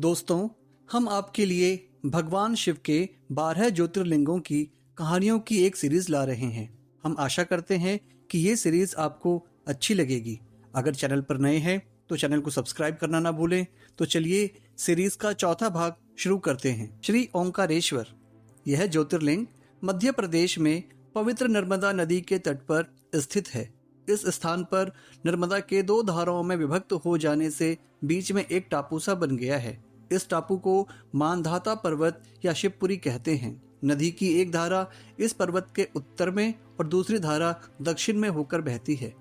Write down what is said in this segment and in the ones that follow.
दोस्तों, हम आपके लिए भगवान शिव के 12 ज्योतिर्लिंगों की कहानियों की एक सीरीज ला रहे हैं। हम आशा करते हैं कि ये सीरीज आपको अच्छी लगेगी। अगर चैनल पर नए हैं तो चैनल को सब्सक्राइब करना ना भूलें। तो चलिए सीरीज का चौथा भाग शुरू करते हैं। श्री ओंकारेश्वर, यह ज्योतिर्लिंग मध्य प्रदेश में पवित्र नर्मदा नदी के तट पर स्थित है। इस स्थान पर नर्मदा के 2 धाराओं में विभक्त हो जाने से बीच में एक टापू सा बन गया है। इस टापू को मानधाता पर्वत या शिवपुरी कहते हैं। नदी की एक धारा इस पर्वत के उत्तर में और दूसरी धारा दक्षिण में होकर बहती है।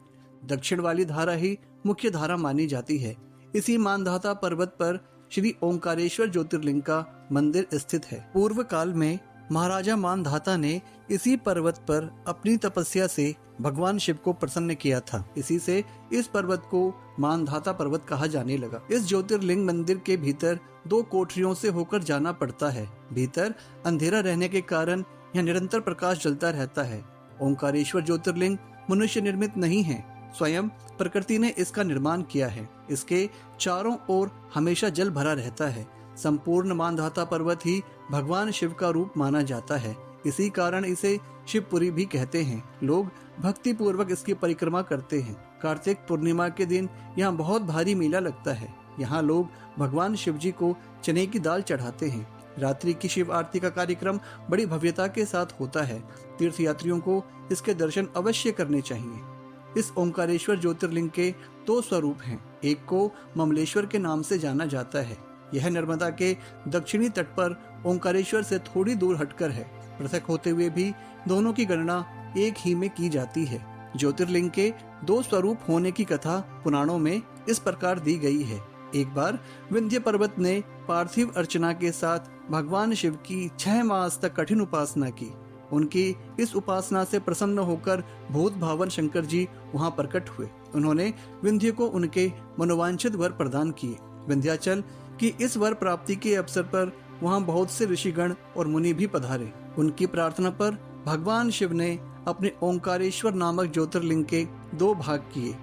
दक्षिण वाली धारा ही मुख्य धारा मानी जाती है। इसी मानधाता पर्वत पर श्री ओंकारेश्वर ज्योतिर्लिंग का मंदिर स्थित है। पूर्व काल में महाराजा मानधाता ने इसी पर्वत पर अपनी तपस्या से भगवान शिव को प्रसन्न किया था। इसी से इस पर्वत को मानधाता पर्वत कहा जाने लगा। इस ज्योतिर्लिंग मंदिर के भीतर 2 कोठरियों से होकर जाना पड़ता है। भीतर अंधेरा रहने के कारण यहाँ निरंतर प्रकाश जलता रहता है। ओंकारेश्वर ज्योतिर्लिंग मनुष्य निर्मित नहीं है, स्वयं प्रकृति ने इसका निर्माण किया है। इसके चारों ओर हमेशा जल भरा रहता है। संपूर्ण मानधाता पर्वत ही भगवान शिव का रूप माना जाता है। इसी कारण इसे शिवपुरी भी कहते हैं। लोग भक्ति पूर्वक इसकी परिक्रमा करते हैं। कार्तिक पूर्णिमा के दिन यहाँ बहुत भारी मेला लगता है। यहाँ लोग भगवान शिव जी को चने की दाल चढ़ाते हैं। रात्रि की शिव आरती का कार्यक्रम बड़ी भव्यता के साथ होता है। तीर्थ यात्रियों को इसके दर्शन अवश्य करने चाहिए। इस ओंकारेश्वर ज्योतिर्लिंग के 2 स्वरूप हैं। एक को ममलेश्वर के नाम से जाना जाता है। यह नर्मदा के दक्षिणी तट पर ओंकारेश्वर से थोड़ी दूर हटकर है। पृथक होते हुए भी दोनों की गणना एक ही में की जाती है। ज्योतिर्लिंग के 2 स्वरूप होने की कथा पुराणों में इस प्रकार दी गई है। एक बार विंध्य पर्वत ने पार्थिव अर्चना के साथ भगवान शिव की 6 मास तक कठिन उपासना की। उनकी इस उपासना से प्रसन्न होकर भूत भावन शंकर जी वहां प्रकट हुए। उन्होंने विंध्य को उनके मनोवांछित वर प्रदान किए। विंध्याचल की इस वर प्राप्ति के अवसर पर वहां बहुत से ऋषिगण और मुनि भी पधारे। उनकी प्रार्थना पर भगवान शिव ने अपने ओंकारेश्वर नामक ज्योतिर्लिंग के 2 भाग किए।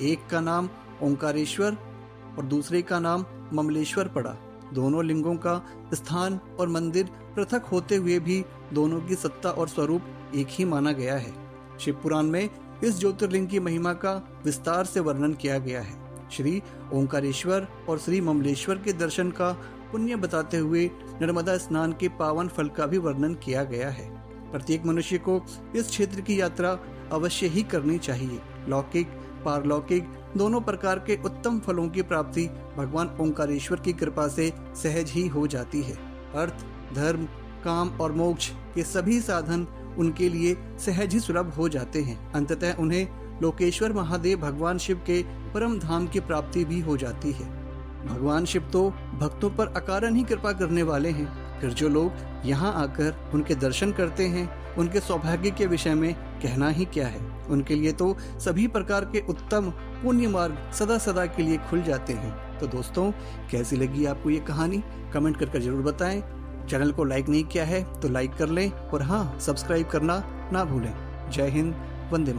एक का नाम ओंकारेश्वर और दूसरे का नाम ममलेश्वर पड़ा। दोनों लिंगों का स्थान और मंदिर पृथक होते हुए भी दोनों की सत्ता और स्वरूप एक ही माना गया है। शिव पुराण में इस ज्योतिर्लिंग की महिमा का विस्तार से वर्णन किया गया है। श्री ओंकारेश्वर और श्री ममलेश्वर के दर्शन का पुण्य बताते हुए नर्मदा स्नान के पावन फल का भी वर्णन किया गया है। प्रत्येक मनुष्य को इस क्षेत्र की यात्रा अवश्य ही करनी चाहिए। लौकिक पारलौकिक दोनों प्रकार के उत्तम फलों की प्राप्ति भगवान ओंकारेश्वर की कृपा से सहज ही हो जाती है। अर्थ, धर्म, काम और मोक्ष के सभी साधन उनके लिए सहज ही सुलभ हो जाते हैं। अंततः उन्हें लोकेश्वर महादेव भगवान शिव के परम धाम की प्राप्ति भी हो जाती है। भगवान शिव तो भक्तों पर अकारण ही कृपा करने वाले हैं। फिर जो लोग यहाँ आकर उनके दर्शन करते हैं, उनके सौभाग्य के विषय में कहना ही क्या है। उनके लिए तो सभी प्रकार के उत्तम पुण्य मार्ग सदा सदा के लिए खुल जाते हैं। तो दोस्तों, कैसी लगी आपको ये कहानी? कमेंट करके जरूर बताएं। चैनल को लाइक नहीं किया है तो लाइक कर लें और हाँ, सब्सक्राइब करना ना भूलें। जय हिंद, वंदे मातरम।